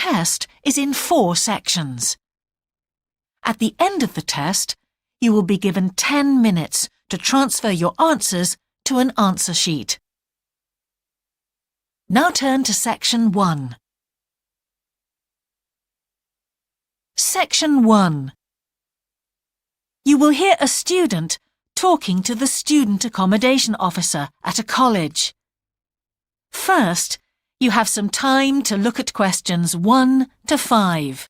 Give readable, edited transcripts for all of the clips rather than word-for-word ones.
test is in 4 sections. At the end of the test, you will be given 10 minutes to transfer your answers to an answer sheet. Now turn to Section 1. Section 1. You will hear a student talking to the student accommodation officer at a college. First, you have some time to look at questions 1 to 5.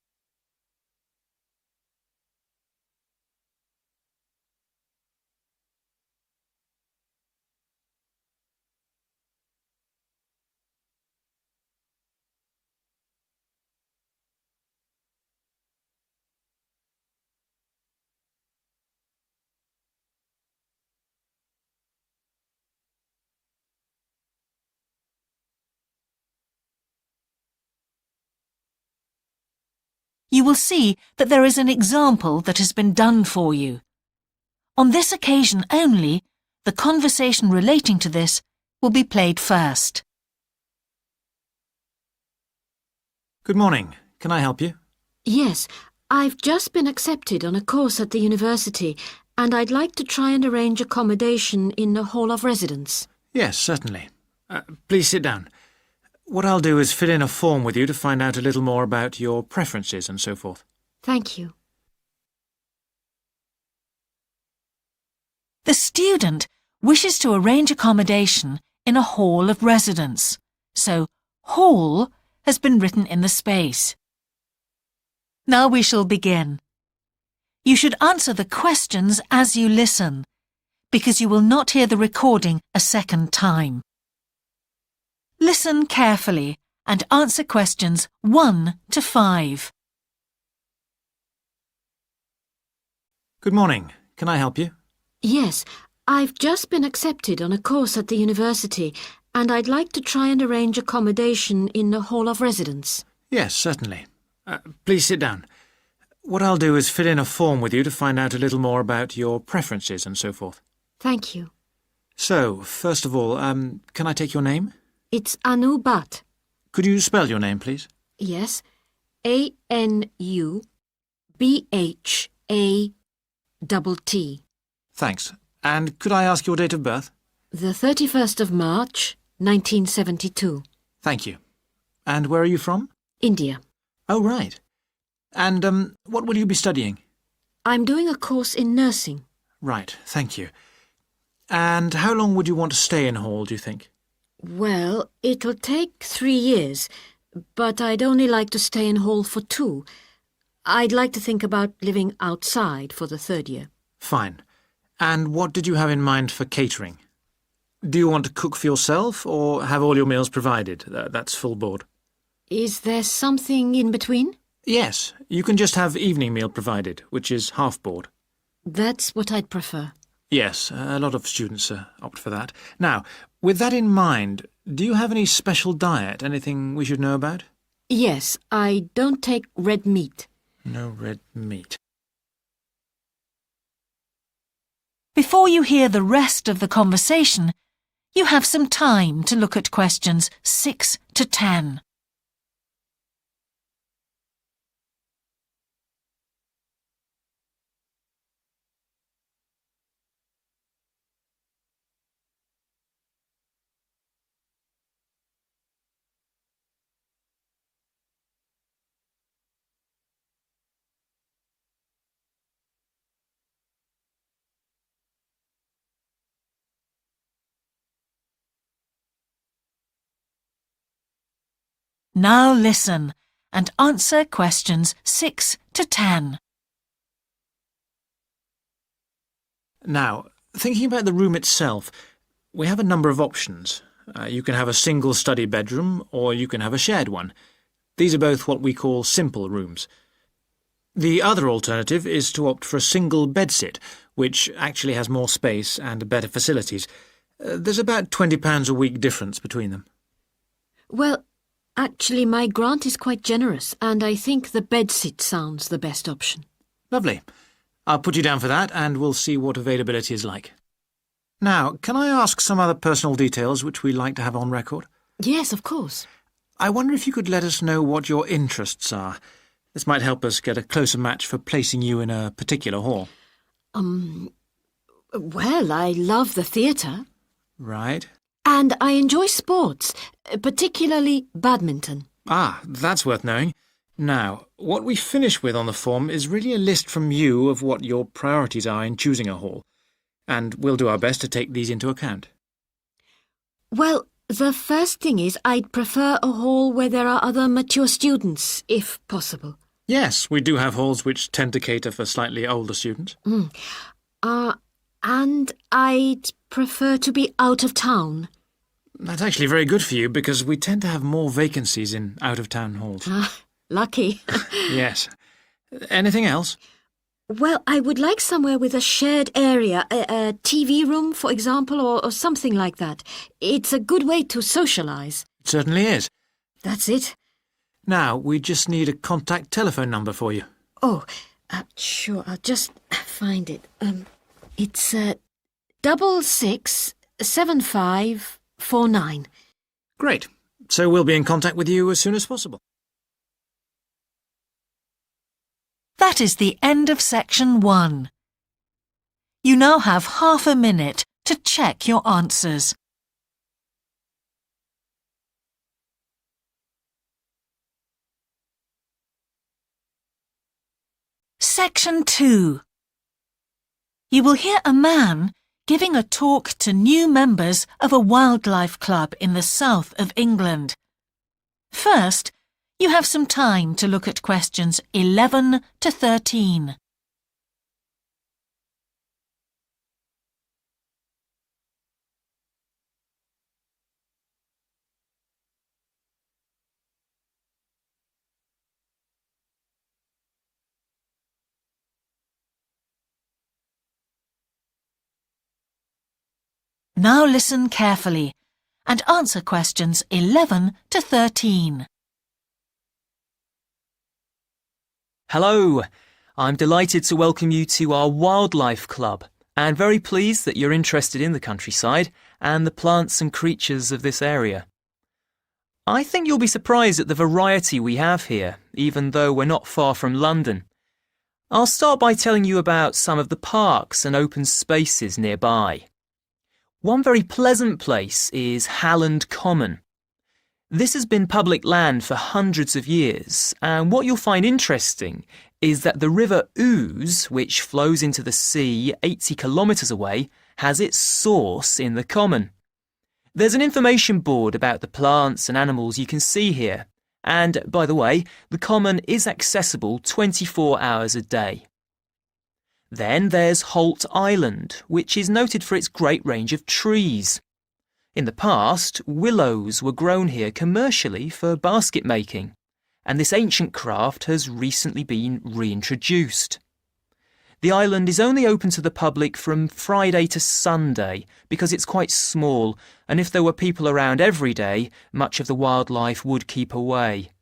You will see that there is an example that has been done for you. On this occasion only, the conversation relating to this will be played first. Good morning. Can I help you? Yes, I've just been accepted on a course at the university and I'd like to try and arrange accommodation in a hall of residence. Yes, certainly. Please sit down. What I'll do is fill in a form with you to find out a little more about your preferences and so forth. Thank you. The student wishes to arrange accommodation in a hall of residence, so hall has been written in the space. Now we shall begin. You should answer the questions as you listen, because you will not hear the recording a second time. Listen carefully and answer questions 1 to 5. Good morning. Can I help you? Yes, I've just been accepted on a course at the university and I'd like to try and arrange accommodation in a hall of residence. Yes, certainly. Please sit down. What I'll do is fill in a form with you to find out a little more about your preferences and so forth. Thank you. So, first of all, can I take your name? It's Anu Bhatt. Could you spell your name, please? Yes, ANUBHATT. Thanks. And could I ask your date of birth? The 31st of March, 1972. Thank you. And where are you from? India. Oh, right. And what will you be studying? I'm doing a course in nursing. Right, thank you. And how long would you want to stay in hall, do you think? Well, it'll take 3 years, but I'd only like to stay in hall for 2. I'd like to think about living outside for the 3rd year. Fine. And what did you have in mind for catering? Do you want to cook for yourself or have all your meals provided? That's full board. Is there something in between? Yes, you can just have evening meal provided, which is half board. That's what I'd prefer. Yes, a lot of students opt for that. Now, with that in mind, do you have any special diet, anything we should know about? Yes, I don't take red meat. No red meat. Before you hear the rest of the conversation, you have some time to look at questions 6 to 10. Now listen and answer questions 6 to 10. Now, thinking about the room itself, we have a number of options. You can have a single study bedroom or you can have a shared one. These are both what we call simple rooms. The other alternative is to opt for a single bedsit, which actually has more space and better facilities. There's about £20 a week difference between them. Well, actually my grant is quite generous and I think the bedsit sounds the best option. Lovely. I'll put you down for that and we'll see what availability is like. Now, can I ask some other personal details which we like to have on record? Yes, of course. I wonder if you could let us know what your interests are. This might help us get a closer match for placing you in a particular hall. Well, I love the theatre. Right. And I enjoy sports, particularly badminton. Ah, that's worth knowing. Now, what we finish with on the form is really a list from you of what your priorities are in choosing a hall, and we'll do our best to take these into account. Well, the first thing is I'd prefer a hall where there are other mature students, if possible. Yes, we do have halls which tend to cater for slightly older students. And I'd prefer to be out of town. That's actually very good for you because we tend to have more vacancies in out-of-town halls. Lucky. Yes. Anything else? Well, I would like somewhere with a shared area, a TV room, for example, or something like that. It's a good way to socialise. It certainly is. That's it. Now, we just need a contact telephone number for you. Oh, sure, I'll just find it. It's 667549. Great. So we'll be in contact with you as soon as possible. That is the end of section 1. You now have half a minute to check your answers. Section 2. You will hear a man giving a talk to new members of a wildlife club in the south of England. First, you have some time to look at questions 11 to 13. Now listen carefully and answer questions 11 to 13. Hello, I'm delighted to welcome you to our wildlife club and very pleased that you're interested in the countryside and the plants and creatures of this area. I think you'll be surprised at the variety we have here, even though we're not far from London. I'll start by telling you about some of the parks and open spaces nearby. One very pleasant place is Halland Common. This has been public land for hundreds of years, and what you'll find interesting is that the River Ouse, which flows into the sea 80 kilometres away, has its source in the common. There's an information board about the plants and animals you can see here, and, by the way, the common is accessible 24 hours a day. Then there's Holt Island, which is noted for its great range of trees. In the past, willows were grown here commercially for basket making, and this ancient craft has recently been reintroduced. The island is only open to the public from Friday to Sunday because it's quite small, and if there were people around every day, much of the wildlife would keep away.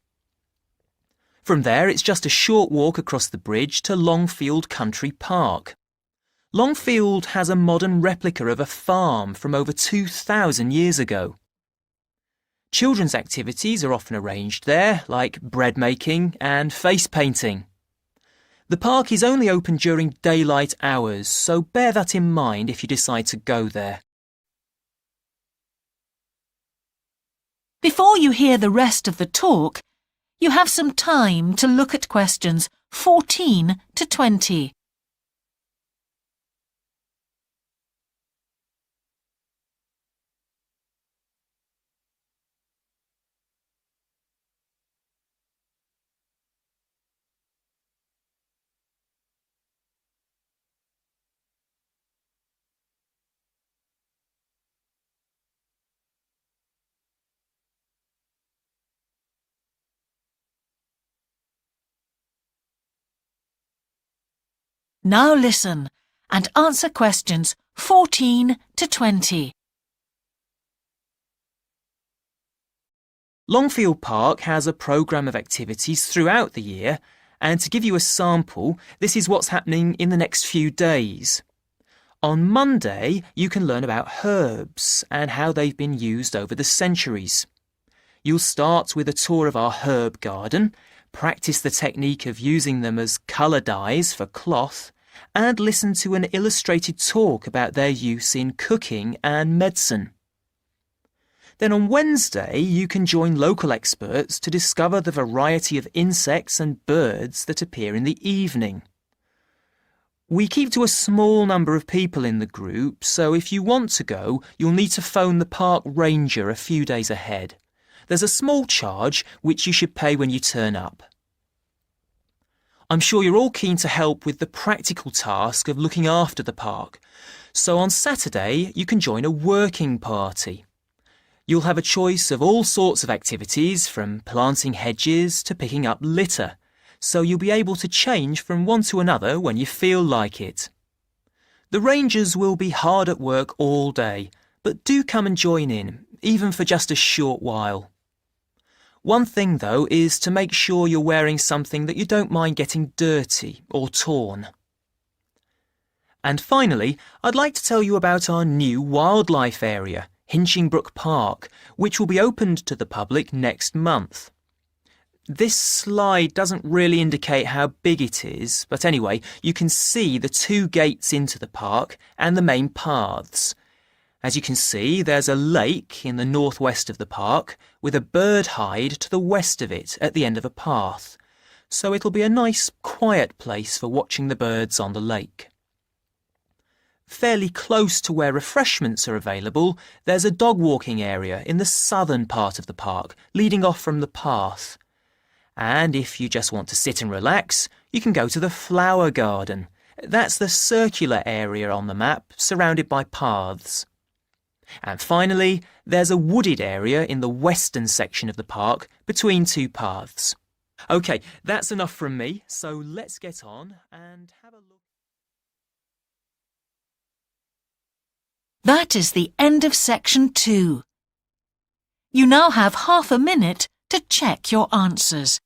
From there, it's just a short walk across the bridge to Longfield Country Park. Longfield has a modern replica of a farm from over 2,000 years ago. Children's activities are often arranged there, like bread making and face painting. The park is only open during daylight hours, so bear that in mind if you decide to go there. Before you hear the rest of the talk, you have some time to look at questions 14 to 20. Now listen and answer questions 14 to 20. Longfield Park has a programme of activities throughout the year, and to give you a sample, this is what's happening in the next few days. On Monday, you can learn about herbs and how they've been used over the centuries. You'll start with a tour of our herb garden, practice the technique of using them as colour dyes for cloth, and listen to an illustrated talk about their use in cooking and medicine. Then on Wednesday, you can join local experts to discover the variety of insects and birds that appear in the evening. We keep to a small number of people in the group, so if you want to go, you'll need to phone the park ranger a few days ahead. There's a small charge which you should pay when you turn up. I'm sure you're all keen to help with the practical task of looking after the park, so on Saturday you can join a working party. You'll have a choice of all sorts of activities, from planting hedges to picking up litter, so you'll be able to change from one to another when you feel like it. The rangers will be hard at work all day, but do come and join in, even for just a short while. One thing, though, is to make sure you're wearing something that you don't mind getting dirty or torn. And finally, I'd like to tell you about our new wildlife area, Hinchingbrook Park, which will be opened to the public next month. This slide doesn't really indicate how big it is, but anyway, you can see the 2 gates into the park and the main paths. As you can see, there's a lake in the northwest of the park with a bird hide to the west of it at the end of a path, so it'll be a nice, quiet place for watching the birds on the lake. Fairly close to where refreshments are available, there's a dog walking area in the southern part of the park, leading off from the path. And if you just want to sit and relax, you can go to the flower garden. That's the circular area on the map, surrounded by paths. And finally, there's a wooded area in the western section of the park, between 2 paths. OK, that's enough from me, so let's get on and have a look. That is the end of section 2. You now have half a minute to check your answers.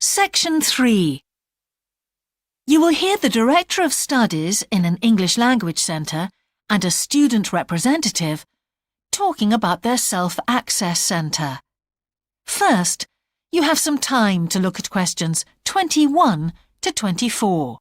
Section 3. You will hear the Director of Studies in an English Language Centre and a student representative talking about their Self-Access Centre. First, you have some time to look at questions 21 to 24.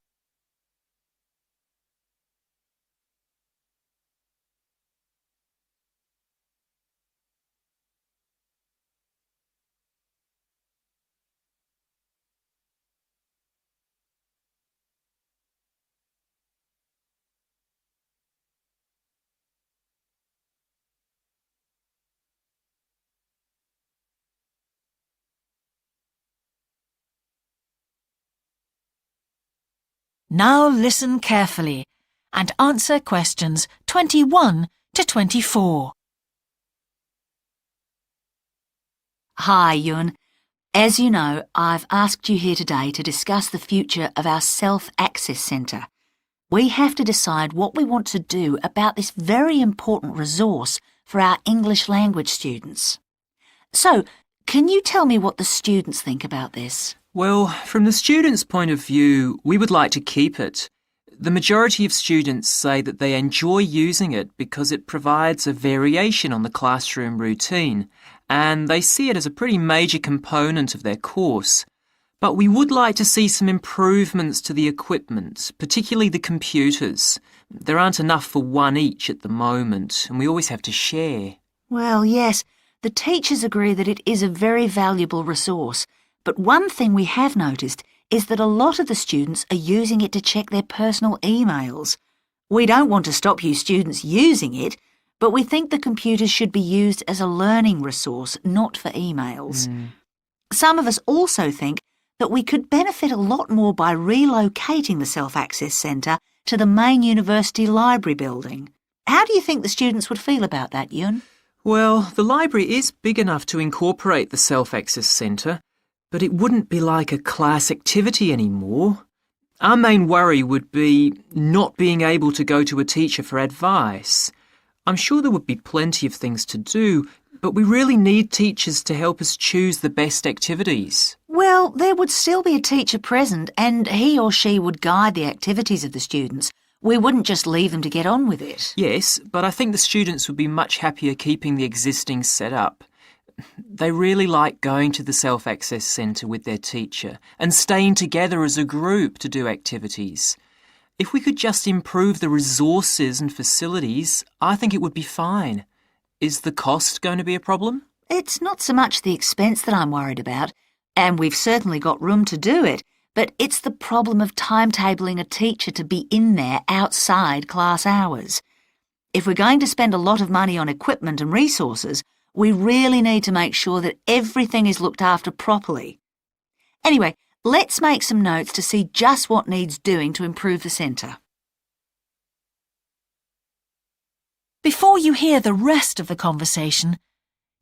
Now listen carefully and answer questions 21 to 24. Hi, Yun. As you know, I've asked you here today to discuss the future of our Self-Access Centre. We have to decide what we want to do about this very important resource for our English language students. So, can you tell me what the students think about this? Well, from the students' point of view, we would like to keep it. The majority of students say that they enjoy using it because it provides a variation on the classroom routine, and they see it as a pretty major component of their course. But we would like to see some improvements to the equipment, particularly the computers. There aren't enough for one each at the moment, and we always have to share. Well, yes, the teachers agree that it is a very valuable resource. But one thing we have noticed is that a lot of the students are using it to check their personal emails. We don't want to stop you students using it, but we think the computers should be used as a learning resource, not for emails. Some of us also think that we could benefit a lot more by relocating the Self-Access Centre to the main university library building. How do you think the students would feel about that, Yun? Well, the library is big enough to incorporate the Self-Access Centre, but it wouldn't be like a class activity anymore. Our main worry would be not being able to go to a teacher for advice. I'm sure there would be plenty of things to do, But we really need teachers to help us choose the best activities. Well, there would still be a teacher present and he or she would guide the activities of the students. We wouldn't just leave them to get on with it. Yes, but I think the students would be much happier keeping the existing setup. They really like going to the self-access centre with their teacher and staying together as a group to do activities. If we could just improve the resources and facilities, I think it would be fine. Is the cost going to be a problem? It's not so much the expense that I'm worried about, and we've certainly got room to do it, but it's the problem of timetabling a teacher to be in there outside class hours. If we're going to spend a lot of money on equipment and resources, we really need to make sure that everything is looked after properly. Anyway, let's make some notes to see just what needs doing to improve the centre. Before you hear the rest of the conversation,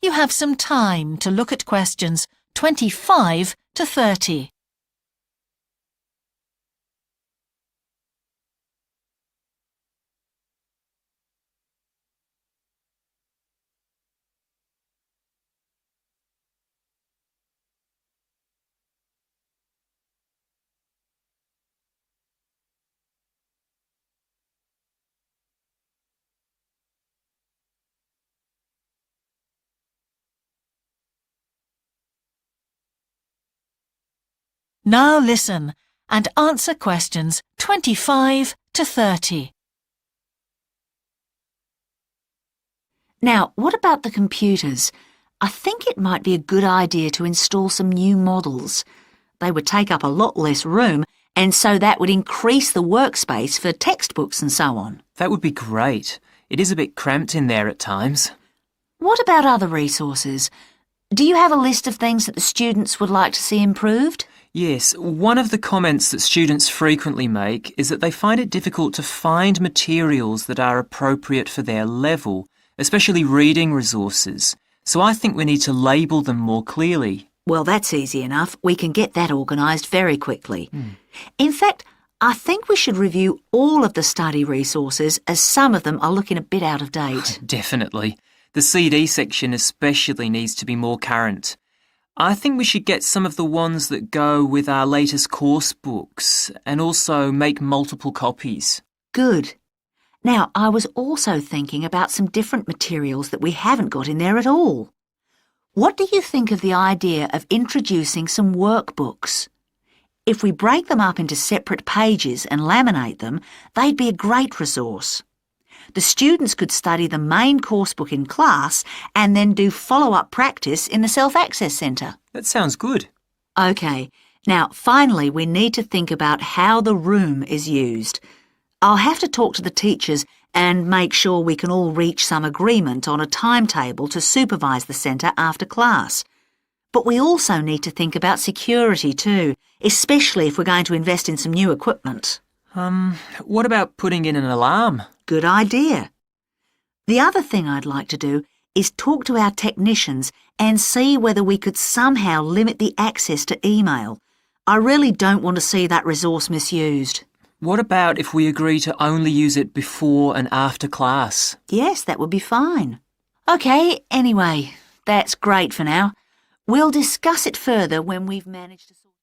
you have some time to look at questions 25 to 30. Now listen and answer questions 25 to 30. Now, what about the computers? I think it might be a good idea to install some new models. They would take up a lot less room, and so that would increase the workspace for textbooks and so on. That would be great. It is a bit cramped in there at times. What about other resources? Do you have a list of things that the students would like to see improved? Yes, one of the comments that students frequently make is that they find it difficult to find materials that are appropriate for their level, especially reading resources. So I think we need to label them more clearly. Well, that's easy enough. We can get that organised very quickly. In fact, I think we should review all of the study resources as some of them are looking a bit out of date. Definitely. The CD section especially needs to be more current. I think we should get some of the ones that go with our latest course books and also make multiple copies. Good. Now, I was also thinking about some different materials that we haven't got in there at all. What do you think of the idea of introducing some workbooks? If we break them up into separate pages and laminate them, they'd be a great resource. The students could study the main course book in class and then do follow-up practice in the self-access centre. That sounds good. OK, now finally we need to think about how the room is used. I'll have to talk to the teachers and make sure we can all reach some agreement on a timetable to supervise the centre after class. But we also need to think about security too, especially if we're going to invest in some new equipment. What about putting in an alarm? Good idea. The other thing I'd like to do is talk to our technicians and see whether we could somehow limit the access to email. I really don't want to see that resource misused. What about if we agree to only use it before and after class? Yes, that would be fine. OK, anyway, that's great for now. We'll discuss it further when we've managed to sort.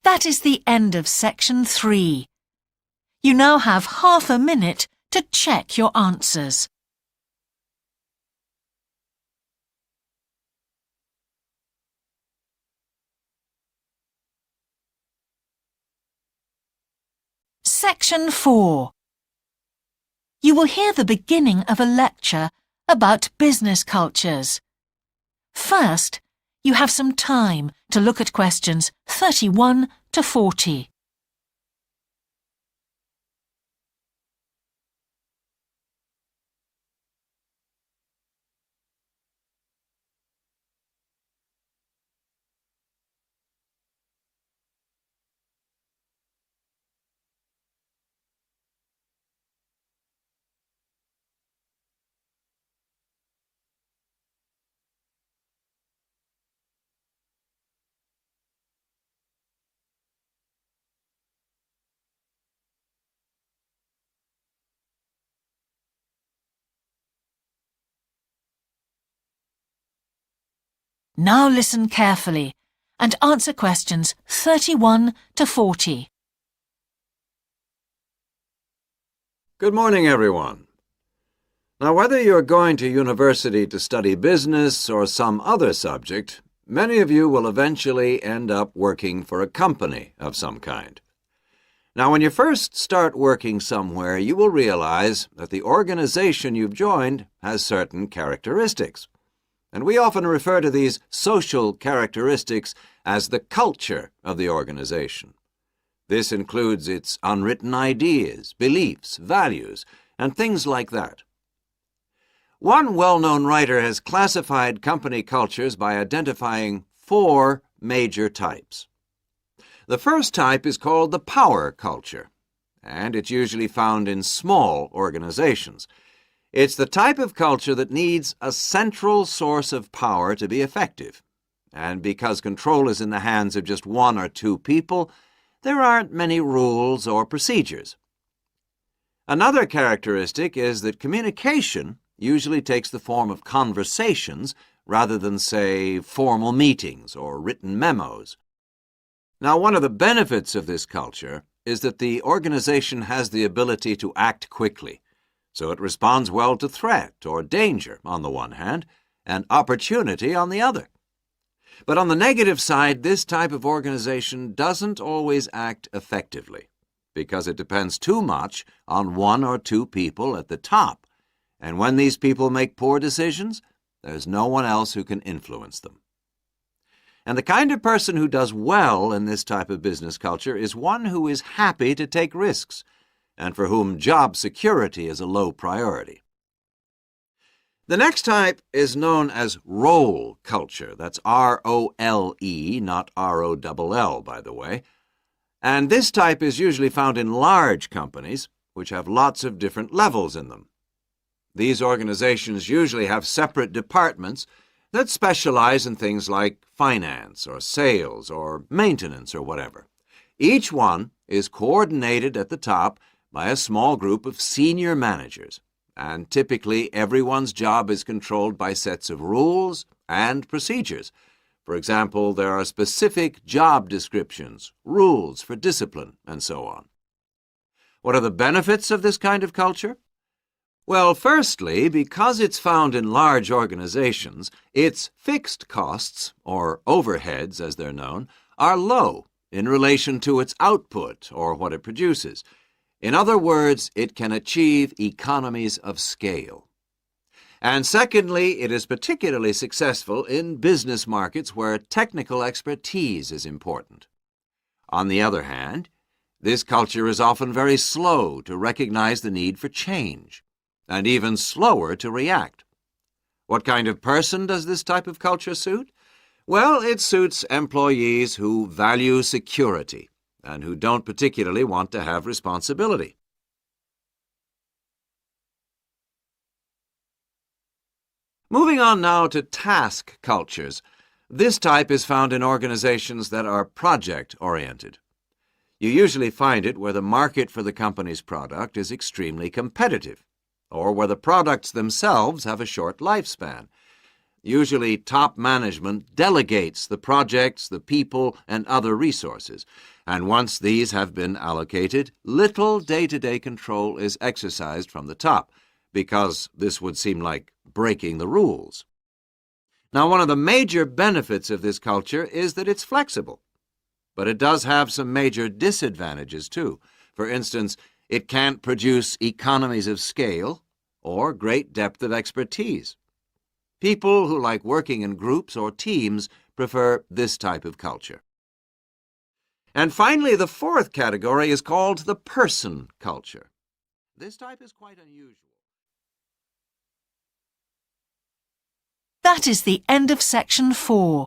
That is the end of section 3. You now have half a minute to check your answers. Section 4. You will hear the beginning of a lecture about business cultures. First, you have some time to look at questions 31 to 40. Now listen carefully and answer questions 31 to 40. Good morning, everyone. Now, whether you're going to university to study business or some other subject, many of you will eventually end up working for a company of some kind. Now, when you first start working somewhere, you will realize that the organization you've joined has certain characteristics. And we often refer to these social characteristics as the culture of the organization. This includes its unwritten ideas, beliefs, values, and things like that. One well-known writer has classified company cultures by identifying 4 major types. The first type is called the power culture, and it's usually found in small organizations. It's the type of culture that needs a central source of power to be effective. And because control is in the hands of just 1 or 2 people, there aren't many rules or procedures. Another characteristic is that communication usually takes the form of conversations rather than, say, formal meetings or written memos. Now, one of the benefits of this culture is that the organization has the ability to act quickly, so it responds well to threat or danger on the one hand, and opportunity on the other. But on the negative side, this type of organization doesn't always act effectively, because it depends too much on 1 or 2 people at the top, and when these people make poor decisions, there's no one else who can influence them. And the kind of person who does well in this type of business culture is one who is happy to take risks, and for whom job security is a low priority. The next type is known as role culture. That's R-O-L-E, not R-O-double-L, by the way. And this type is usually found in large companies, which have lots of different levels in them. These organizations usually have separate departments that specialize in things like finance or sales or maintenance or whatever. Each one is coordinated at the top by a small group of senior managers, and typically everyone's job is controlled by sets of rules and procedures. For example, there are specific job descriptions, rules for discipline, and so on. What are the benefits of this kind of culture? Well, firstly, because it's found in large organizations, its fixed costs, or overheads as they're known, are low in relation to its output or what it produces. In other words, it can achieve economies of scale. And secondly, it is particularly successful in business markets where technical expertise is important. On the other hand, this culture is often very slow to recognize the need for change, and even slower to react. What kind of person does this type of culture suit? Well, it suits employees who value security and who don't particularly want to have responsibility. Moving on now to task cultures. This type is found in organizations that are project-oriented. You usually find it where the market for the company's product is extremely competitive, or where the products themselves have a short lifespan. Usually, top management delegates the projects, the people, and other resources, and once these have been allocated, little day-to-day control is exercised from the top, because this would seem like breaking the rules. Now, one of the major benefits of this culture is that it's flexible, but it does have some major disadvantages too. For instance, it can't produce economies of scale or great depth of expertise. People who like working in groups or teams prefer this type of culture. And finally, the fourth category is called the person culture. This type is quite unusual. That is the end of section 4.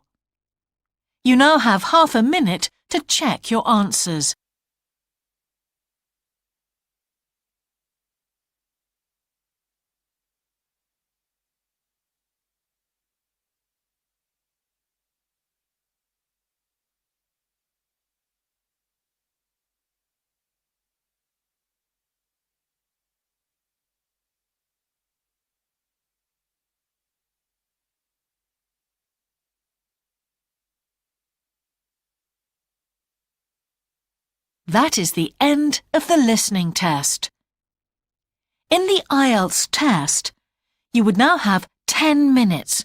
You now have half a minute to check your answers. That is the end of the listening test. In the Ielts test, you would now have 10 minutes